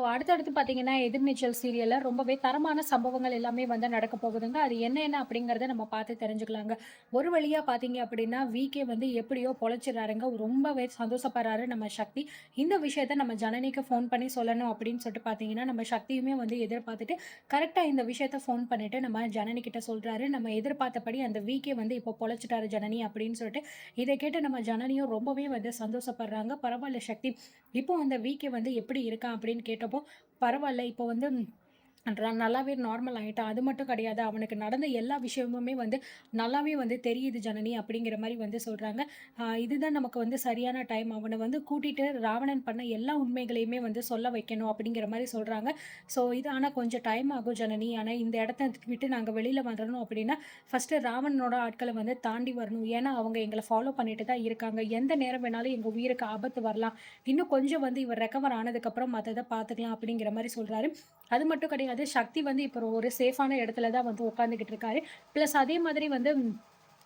அடுத்தடுத்து பார்த்தீங்கன்னா, எதிர்நீச்சல் சீரியல்ல ரொம்பவே தரமான சம்பவங்கள் எல்லாமே வந்து நடக்க போகுதுங்க. அது என்ன என்ன அப்படிங்கிறத நம்ம பார்த்து தெரிஞ்சுக்கலாங்க. ஒரு வழியா பார்த்தீங்க அப்படின்னா, விகே வந்து எப்படியோ பொழச்சிடுறாருங்க. ரொம்பவே சந்தோஷப்படுறாரு நம்ம சக்தி. இந்த விஷயத்த நம்ம ஜனனிக்கு ஃபோன் பண்ணி சொல்லணும் அப்படின்னு சொல்லிட்டு பார்த்தீங்கன்னா, நம்ம சக்தியுமே வந்து எதிர்பார்த்துட்டு, கரெக்ட்டா இந்த விஷயத்த ஃபோன் பண்ணிட்டு நம்ம ஜனனி கிட்ட சொல்றாரு. நம்ம எதிர்பார்த்தபடி அந்த விகே வந்து இப்போ பொழச்சுட்டாரு ஜனனி அப்படின்னு சொல்லிட்டு. இத கேட்டு நம்ம ஜனனியும் ரொம்பவே வந்து சந்தோஷப்படுறாங்க. பரவால்ல சக்தி, இப்போ அந்த விகே வந்து எப்படி இருக்கான் அப்படின்னு கேட்டப்போ, பரவால்ல இப்போ வந்து நல்லாவே நார்மல் ஆயிட்டான். அது மட்டும் கிடையாது. அவனுக்கு நடந்த எல்லா விஷயமுமே வந்து நல்லாவே வந்து தெரியுது ஜனனி அப்படிங்கிற மாரி வந்து சொல்றாங்க. இதுதான் நமக்கு வந்து சரியான டைம். அவன வந்து கூட்டிட்டு ராவணன் பண்ண எல்லா உண்மைகளையுமே வந்து சொல்ல வைக்கணும் அப்படிங்கிற மாரி சொல்றாங்க. இது ஆனா கொஞ்சம் டைம் ஆகும் ஜனனி. ஆனா இந்த இடத்த விட்டு நாங்க வெளியில வரணும் அப்படின்னா, ஃபர்ஸ்ட்டு ராவணனோட ஆட்கள வந்து தாண்டி வரணும். ஏன்னா அவங்க எங்கள ஃபாலோ பண்ணிட்டு தான் இருக்காங்க. எந்த நேரம் வேணாலும் எங்க உயிருக்கு ஆபத்து வரலாம். இன்னும் கொஞ்சம் வந்து இவர் ரெக்கவர் ஆனதுக்கப்புறம் மத்தத பார்த்துக்கலாம் அப்படிங்கிற மாரி சொல்றாரு. அது மட்டும் கிடையாது. சக்தி வந்து இப்போ ஒரு சேஃபான இடத்துல தான் வந்து உட்காந்துக்கிட்டு இருக்காரு. பிளஸ் அதே மாதிரி வந்து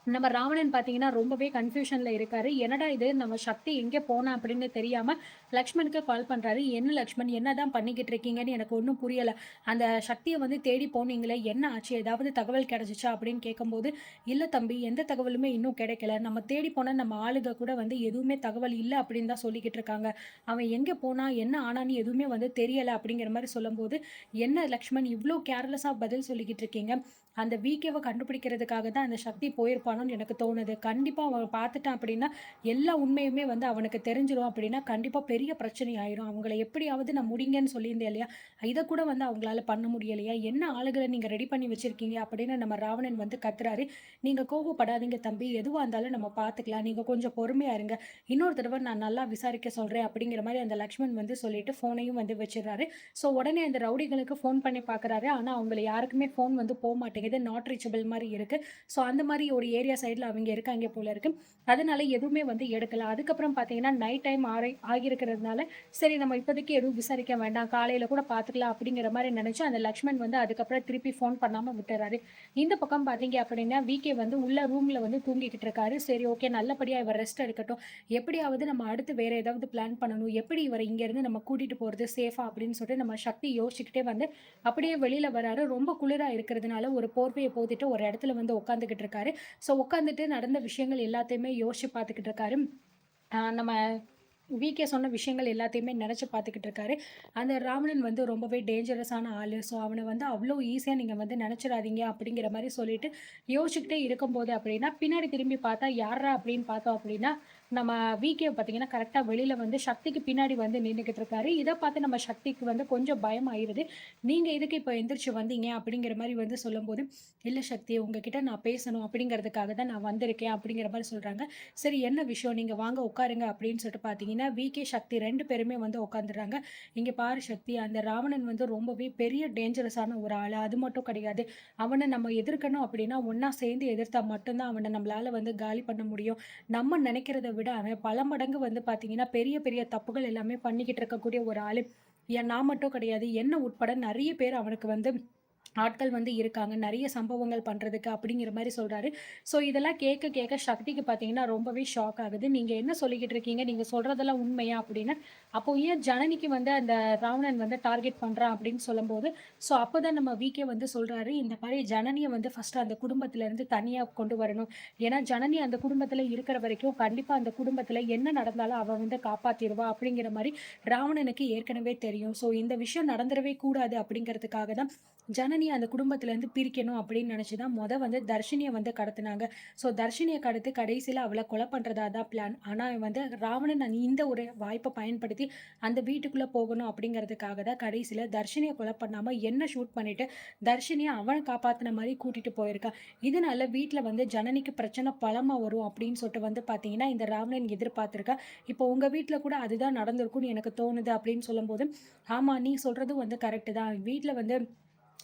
நம்ம ராவணன் பார்த்தீங்கன்னா, ரொம்பவே கன்ஃப்யூஷன்ல இருக்காரு. என்னடா இது நம்ம சக்தி எங்கே போனா அப்படின்னு தெரியாம லக்ஷ்மணுக்கு கால் பண்றாரு. "என்ன லக்ஷ்மண், என்னதான் பண்ணிக்கிட்டு இருக்கீங்கன்னு எனக்கு ஒண்ணும் புரியல. அந்த சக்திய வந்து தேடி போனீங்களே, என்ன ஆச்சு? ஏதாவது தகவல் கிடைச்சுச்சா?" அப்படின்னு கேட்கும்போது, "இல்ல தம்பி, எந்த தகவலுமே இன்னும் கிடைக்கல. நம்ம தேடி போன நம்ம ஆளுக கூட வந்து எதுவுமே தகவல் இல்ல அப்படின்னு தான் சொல்லிக்கிட்டு இருக்காங்க. அவன் எங்கே போனா, என்ன ஆனான்னு எதுவுமே வந்து தெரியல." அப்படிங்கிற மாரி சொல்லும்போது, "என்ன லக்ஷ்மண் இவ்ளோ கேர்லெஸ்ஸா பதில் சொல்லிக்கிட்டு இருக்கீங்க? அந்த விகேவ கண்டுபிடிக்கிறதுக்காக தான் அந்த சக்தி போயிருப்பானோன்னு எனக்கு தோணுது. கண்டிப்பா அவன் பார்த்துட்டான் அப்படின்னா, எல்லா உண்மையுமே வந்து அவனுக்கு தெரிஞ்சிரும் அப்படின்னா, கண்டிப்பா பெரிய பிரச்சனை ஆயிரும். அவங்கள எப்படியாவது நான் முடிங்கன்னு சொல்லியிருந்தேன் இல்லையா? இத கூட வந்து அவங்களால பண்ண முடியலையா? என்ன ஆளுகள நீங்க ரெடி பண்ணி வச்சிருக்கீங்க?" அப்படின்னு நம்ம ராவணன் வந்து கத்துறாரு. "நீங்க கோவப்படாதீங்க தம்பி. எதுவா இருந்தாலும் நம்ம பார்த்துக்கலாம். நீங்க கொஞ்சம் பொறுமையா இருங்க. இன்னொரு தடவ நான் நல்லா விசாரிக்க சொல்றேன்." அப்படிங்கிற மாரி அந்த லக்ஷ்மண் வந்து சொல்லிட்டு ஃபோனையும் வந்து வச்சுடுறாரு. உடனே அந்த ரவுடிகளுக்கு ஃபோன் பண்ணி பார்க்குறாரு. ஆனா, அவங்கள யாருக்குமே ஃபோன் வந்து போமாட்டேங்குது. நாட் ரீச்சபிள் மாரி இருக்கு. அந்த மாரி ஒரு ஏரியா சைட்ல அவிங்க இருக்காய்ங்க போல இருக்கு. அதனால எதுவுமே வந்து எடுக்கல. அதுக்கப்புறம் பார்த்தீங்கன்னா, நைட் டைம் ஆகியிருக்கிறதுனால, சரி நம்ம இப்போதைக்கு எதுவும் விசாரிக்க வேண்டாம். காலையில கூட பார்த்துக்கலாம் அப்படிங்கிற மாரி நெனச்சு, அந்த லக்ஷ்மண் வந்து அதுக்கப்புறம் திருப்பி ஃபோன் பண்ணாம விட்டுர்றாரு. இந்த பக்கம் பார்த்தீங்க அப்படின்னா, விகே வந்து உள்ள ரூம்ல வந்து தூங்கிக்கிட்டு இருக்காரு. சரி ஓகே, நல்லபடியா இவர் ரெஸ்ட் எடுக்கட்டும். எப்படியாவது நம்ம அடுத்து வேற ஏதாவது பிளான் பண்ணணும். எப்படி இவர இங்கேருந்து நம்ம கூட்டிட்டு போறது சேஃபா அப்படின்னு சொல்லிட்டு நம்ம சக்தி யோசிச்சுக்கிட்டே வந்து அப்படியே வெளியில வராரு. ரொம்ப குளிரா இருக்கிறதுனால ஒரு போர்வைய போத்திட்டு ஒரு இடத்துல வந்து உட்காந்துக்கிட்டு இருக்காரு. உட்காந்துட்டு நடந்த விஷயங்கள் எல்லாத்தையுமே யோசிச்சு பார்த்துக்கிட்டு இருக்காரு. நம்ம விகே சொன்ன விஷயங்கள் எல்லாத்தையுமே நெனச்சு பார்த்துக்கிட்டு இருக்காரு. அந்த ராவணன் வந்து ரொம்பவே டேஞ்சரஸான ஆளு. அவன வந்து அவ்ளோ ஈஸியா நீங்க வந்து நெனச்சிராதீங்க அப்படிங்கிற மாரி சொல்லிட்டு யோசிச்சுக்கிட்டே இருக்கும்போது அப்படின்னா, பின்னாடி திரும்பி பார்த்தா யார்ரா அப்படின்னு பார்த்தோம் அப்படின்னா, நம்ம விகே பார்த்தீங்கன்னா, கரெக்ட்டா வெளியில வந்து சக்திக்கு பின்னாடி வந்து நின்னுகிட்டு இருக்காரு. இத பார்த்து நம்ம சக்திக்கு வந்து கொஞ்சம் பயமாயிருது. "நீங்க எதுக்கு இப்ப எந்திரிச்சு வந்தீங்க?" அப்படிங்கிற மாரி வந்து சொல்லும்போது, "இல்ல சக்தி, உங்ககிட்ட நான் பேசணும் அப்படிங்கிறதுக்காக தான் நான் வந்திருக்கேன்." அப்படிங்கிற மாரி சொல்றாங்க. "சரி என்ன விஷயம்? நீங்க வாங்க உட்காருங்க." அப்படின்னு சொல்லிட்டு பார்த்தீங்கன்னா, விகே, சக்தி 2 பேருமே வந்து உட்காந்துடுறாங்க. "இங்க பாரு சக்தி, அந்த ராவணன் வந்து ரொம்பவே பெரிய டேஞ்சரஸான ஒரு ஆளு. அது மட்டும் கிடையாது. அவன நம்ம எதிர்க்கணும் அப்படின்னா, ஒண்ணா சேர்ந்து எதிர்த்தா மட்டும் தான் அவன நம்மளால வந்து காலி பண்ண முடியும். நம்ம நினைக்கிறத விட அவன் பல மடங்கு வந்து பார்த்தீங்கன்னா, பெரிய பெரிய தப்புகள் எல்லாமே பண்ணிக்கிட்டு இருக்கக்கூடிய ஒரு ஆளு. ஏன் நான் மட்டும் கிடையாது. என்ன உட்பட நெறைய பேர் அவனுக்கு வந்து ஆட்கள் வந்து இருக்காங்க. நெறைய சம்பவங்கள் பண்றதுக்கு அப்படிங்கிற மாரி சொல்றாரு. இதெல்லாம் கேட்க கேட்க சக்திக்கு பார்த்தீங்கன்னா, ரொம்பவே ஷாக் ஆகுது. "நீங்க என்ன சொல்லிக்கிட்டு இருக்கீங்க? நீங்க சொல்றதெல்லாம் உண்மையா?" அப்படின்னு. அப்போ ஏன் ஜனனிக்கு வந்து அந்த ராவணன் வந்து டார்கெட் பண்றான் அப்படின்னு சொல்லும்போது, அப்பதான் நம்ம விகே வந்து சொல்றாரு, "இந்த மாரி ஜனனிய வந்து ஃபர்ஸ்ட்டு அந்த குடும்பத்திலருந்து தனியா கொண்டு வரணும். ஏன்னா ஜனனி அந்த குடும்பத்தில இருக்கிற வரைக்கும் கண்டிப்பா அந்த குடும்பத்தில என்ன நடந்தாலும் அவ வந்து காப்பாத்திருவா." அப்படிங்கிற மாரி ராவணனுக்கு ஏற்கனவே தெரியும். இந்த விஷயம் நடந்துறவே கூடாது அப்படிங்கிறதுக்காக தான் ஜனனிய அந்த குடும்பத்திலேருந்து பிரிக்கணும் அப்படின்னு நினைச்சு தான் வந்து தர்ஷினிய வந்து கடத்துனாங்க. தர்ஷினிய கடத்தி கடைசியில அவள கொலை பண்றதா தான் பிளான். ஆனா வந்து ராவணன் இந்த ஒரு வாய்ப்ப பயன்படுத்தி அந்த வீட்டுக்குள்ள போகணும் அப்படிங்கிறதுக்காக தான் கடைசியில தர்ஷினிய கொலை பண்ணாம என்ன ஷூட் பண்ணிட்டு தர்ஷினிய அவன் காப்பாத்துன மாரி கூட்டிட்டு போயிருக்கான். இதனால வீட்ல வந்து ஜனனிக்கு பிரச்சனை பலமா வரும் அப்படின்னு சொல்லிட்டு வந்து பார்த்தீங்கன்னா, இந்த ராவணன் எதிர்பார்த்திருக்கான். இப்போ உங்க வீட்ல கூட அதுதான் நடந்திருக்கும்னு எனக்கு தோணுது அப்படின்னு சொல்லும்போது, ஆமா நீ சொல்றதும் வந்து கரெக்ட் தான். வீட்ல வந்து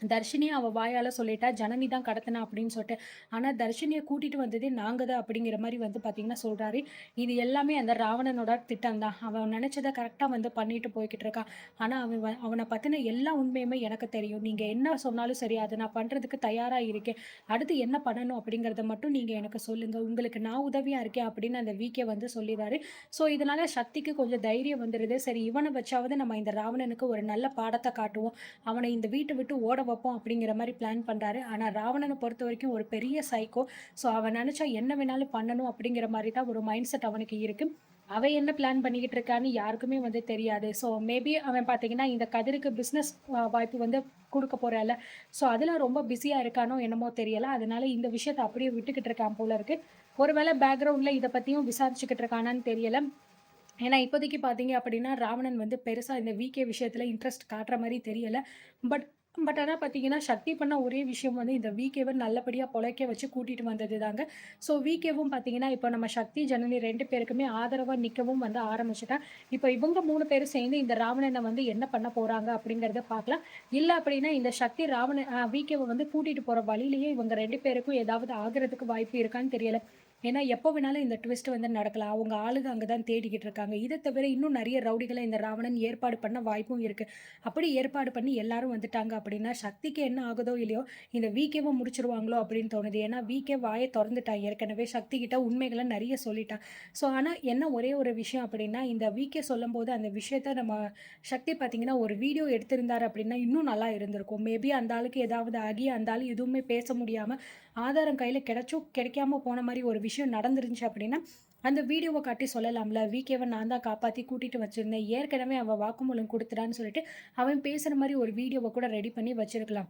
தர்ஷினிய அவ வாயால சொல்லிட்டா, ஜனனி தான் கடத்துனா அப்படின்னு சொல்லிட்டு. ஆனா தர்ஷினிய கூட்டிட்டு வந்ததே நாங்க தான் அப்படிங்கிற மாரி வந்து பார்த்தீங்கன்னா சொல்றாரு. இது எல்லாமே அந்த ராவணனோட திட்டம் தான். அவன் நெனச்சத கரெக்ட்டா வந்து பண்ணிட்டு போய்க்கிட்டு இருக்கான். ஆனா அவன பத்தின எல்லா உண்மையுமே எனக்கு தெரியும். நீங்க என்ன சொன்னாலும் சரி, அத நான் பண்றதுக்கு தயாரா இருக்கேன். அடுத்து என்ன பண்ணணும் அப்படிங்கிறத மட்டும் நீங்க எனக்கு சொல்லுங்க. உங்களுக்கு நான் உதவியா இருக்கேன் அப்படின்னு அந்த விகே வந்து சொல்லிறாரு. ஸோ இதனால சக்திக்கு கொஞ்சம் தைரியம் வந்துருது. சரி இவன வச்சாவது நம்ம இந்த ராவணனுக்கு ஒரு நல்ல பாடத்த காட்டுவோம். அவன இந்த வீட்ட விட்டு ஓட வைப்போம் அப்படிங்கிற மாரி பிளான் பண்றாரு. ஆனா ராவணன பொறுத்தவரைக்கும் ஒரு பெரிய சைக்கோ. ஸோ அவன் நெனச்சா என்ன வேணாலும் பண்ணணும் அப்படிங்கிற மாரி தான் ஒரு மைண்ட் செட் அவனுக்கு இருக்கு. அவன் என்ன பிளான் பண்ணிக்கிட்டு இருக்கான்னு யாருக்குமே வந்து தெரியாது. ஸோ மேபி அவன் பார்த்தீங்கன்னா, இந்த கதிருக்கு பிசினஸ் வாய்ப்பு வந்து குடுக்க போறான்ல. ஸோ அதுல ரொம்ப பிஸியா இருக்கானோ என்னமோ தெரியல. அதனால இந்த விஷயத்த அப்படியே விட்டுக்கிட்டு இருக்கான் போல இருக்கு. ஒருவேள பேக்கிரவுண்ட்ல இத பத்தியும் விசாரிச்சுக்கிட்டு இருக்கானான்னு தெரியல. ஏன்னா, இப்போதைக்கு பார்த்தீங்க அப்படின்னா, ராவணன் வந்து பெருசா இந்த விகே விஷயத்துல இன்ட்ரெஸ்ட் காட்டுற மாரி தெரியல. பட் பட் ஆனா பார்த்தீங்கன்னா, சக்தி பண்ண ஒரே விஷயம் வந்து இந்த விகேவ நல்லபடியா பொழைக்க வச்சு கூட்டிட்டு வந்தது தாங்க. ஸோ விகேவும் பார்த்தீங்கன்னா, இப்போ நம்ம சக்தி, ஜனனி 2 பேருக்குமே ஆதரவா நிக்கவும் வந்து ஆரம்பிச்சுட்டான். இப்போ இவங்க 3 பேரும் சேர்ந்து இந்த ராவணன வந்து என்ன பண்ண போறாங்க அப்படிங்கிறத பார்க்கலாம். இல்ல அப்படின்னா இந்த சக்தி விகேவ வந்து கூட்டிட்டு போற வழியிலேயே இவங்க 2 பேருக்கும் ஏதாவது ஆகுறதுக்கு வாய்ப்பு இருக்கான்னு தெரியல. ஏன்னா, எப்போ வேணாலும் இந்த ட்விஸ்ட் வந்து நடக்கலாம். அவங்க ஆளுங்க அங்க தான் தேடிக்கிட்டு இருக்காங்க. இத தவிர இன்னும் நெறைய ரவுடிகள இந்த ராவணன் ஏற்பாடு பண்ண வாய்ப்பும் இருக்கு. அப்படி ஏற்பாடு பண்ணி எல்லாரும் வந்துட்டாங்க அப்படின்னா, சக்திக்கு என்ன ஆகுதோ இல்லையோ, இந்த விகேவ முடிச்சுருவாங்களோ அப்படின்னு தோணுது. ஏன்னா, விகே வாய தொறந்துட்டான் ஏற்கனவே சக்தி கிட்ட உண்மைகள நெறைய சொல்லிட்டான். ஸோ, ஆனா என்ன ஒரே ஒரு விஷயம் அப்படின்னா, இந்த விகே சொல்லும்போது அந்த விஷயத்த நம்ம சக்தி பார்த்தீங்கன்னா, ஒரு வீடியோ எடுத்திருந்தாரு அப்படின்னா, இன்னும் நல்லா இருந்திருக்கும். மேபி அந்த ஆளுக்கு ஏதாவது ஆகி, அந்த ஆள் எதுவுமே பேச முடியாம ஆதாரம் கையில கிடைச்சும் கிடைக்காம போன மாரி ஒரு விஷயம் நடந்துருந்துச்சு அப்படின்னா, அந்த வீடியோவ காட்டி சொல்லலாம்ல. விகேவ நான் தான் காப்பாத்தி கூட்டிட்டு வச்சிருந்தேன். ஏற்கனவே அவன் வாக்குமூலம் குடுத்துட்டான்னு சொல்லிட்டு, அவன் பேசுற மாரி ஒரு வீடியோவ கூட ரெடி பண்ணி வச்சிருக்கலாம்.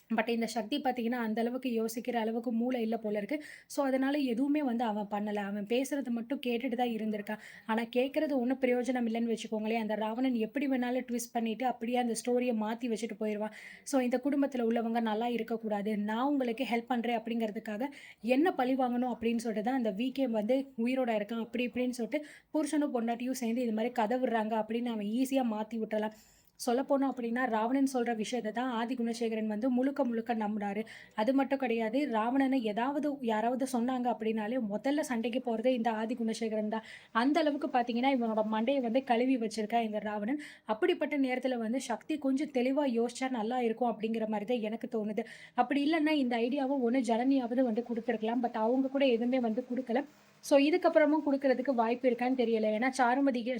பட் இந்த சக்தி பார்த்தீங்கன்னா, அந்த அளவுக்கு யோசிக்கிற அளவுக்கு மூளை இல்ல போல இருக்கு. ஸோ, அதனால எதுவுமே வந்து அவன் பண்ணல. அவன் பேசுறத மட்டும் கேட்டுட்டு தான் இருந்திருக்கான். ஆனா கேட்கறது ஒண்ணும் பிரயோஜனம் இல்லன்னு வச்சுக்கோங்களேன். அந்த ராவணன் எப்படி வேணாலும் ட்விஸ்ட் பண்ணிட்டு, அப்படியே அந்த ஸ்டோரிய மாத்தி வச்சுட்டு போயிருவான். ஸோ, இந்த குடும்பத்தில உள்ளவங்க நல்லா இருக்கக்கூடாது. நான் உங்களுக்கு ஹெல்ப் பண்றேன் அப்படிங்கிறதுக்காக, என்ன பழி வாங்கணும் அப்படின்னு சொல்லிட்டு தான் அந்த விகே வந்து உயிரோட இருக்கான். அப்படி இப்படின்னு சொல்லிட்டு புருஷனும் பொண்டாட்டியும் சேர்ந்து இது மாரி கத விடுறாங்க அப்படின்னு அவன் ஈஸியா மாத்தி விட்டுறலாம். சொல்லப்போனோம் அப்படின்னா, ராவணன் சொல்ற விஷயத்த தான் ஆதி குணசேகரன் வந்து முழுக்க முழுக்க நம்புனாரு. அது மட்டும் கிடையாது, ராவணன ஏதாவது யாராவது சொன்னாங்க அப்படின்னாலே, முதல்ல சண்டைக்கு போறதே இந்த ஆதி குணசேகரன் தான். அந்த அளவுக்கு பார்த்தீங்கன்னா, இவனோட மண்டைய வந்து கழுவி வச்சிருக்கான் இந்த ராவணன். அப்படிப்பட்ட நேரத்தில வந்து சக்தி கொஞ்சம் தெளிவா யோசிச்சா நல்லா இருக்கும் அப்படிங்கிற மாரி தான் எனக்கு தோணுது. அப்படி இல்லன்னா, இந்த ஐடியாவ ஒண்ணு ஜனனியாவது வந்து குடுத்துருக்கலாம். பட் அவங்க கூட எதுவுமே வந்து குடுக்கல. ஸோ இதுக்கப்புறமும் குடுக்குறதுக்கு வாய்ப்பு இருக்கான்னு தெரியல. ஏன்னா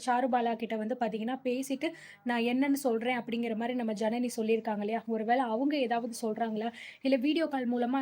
சாருபாலா கிட்ட வந்து பார்த்தீங்கன்னா, பேசிட்டு நான் என்னன்னு சொல்றேன் அப்படிங்கிற மாரி நம்ம ஜனனி சொல்லியிருக்காங்க இல்லையா? ஒரு வேள அவங்க ஏதாவது சொல்றாங்களா? இல்ல வீடியோ கால் மூலமா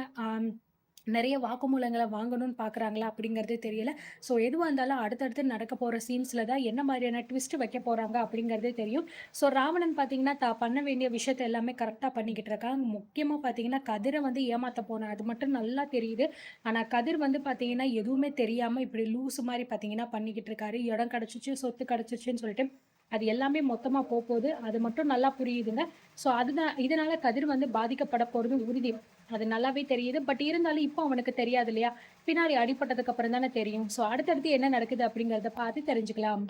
நெறைய வாக்குமூலங்கள வாங்கணும்னு பார்க்குறாங்களா? அப்படிங்கிறது தெரியல. ஸோ எதுவா இருந்தாலும் அடுத்தடுத்து நடக்க போற சீன்ஸ்ல தான் என்ன மாரியான ட்விஸ்ட் வைக்க போறாங்க அப்படிங்கிறது தெரியும். ஸோ ராவணன் பார்த்தீங்கன்னா, தான் பண்ண வேண்டிய விஷயத்த எல்லாமே கரெக்ட்டா பண்ணிக்கிட்டு இருக்கான். முக்கியமா பார்த்தீங்கன்னா, கதிர வந்து ஏமாத்த போனான். அது மட்டும் நல்லா தெரியுது. ஆனா கதிர் வந்து பார்த்தீங்கன்னா, எதுவுமே தெரியாம இப்படி லூசு மாரி பார்த்தீங்கன்னா பண்ணிக்கிட்டு இருக்காரு. இடம் கிடைச்சுச்சு, சொத்து கிடைச்சுச்சுன்னு சொல்லிட்டு அது எல்லாமே மொத்தமா போப்போது. அது மட்டும் நல்லா புரியுதுங்க. ஸோ அதுதான் இதனால கதிர் வந்து பாதிக்கப்பட போறது உறுதி. அது நல்லாவே தெரியுது. பட் இருந்தாலும் இப்போ அவனுக்கு தெரியாது இல்லையா? பின்னாடி அடிபட்டதுக்கு அப்புறம் தானே தெரியும். ஸோ அடுத்தடுத்து என்ன நடக்குது அப்படிங்கிறத பார்த்து தெரிஞ்சுக்கலாம்.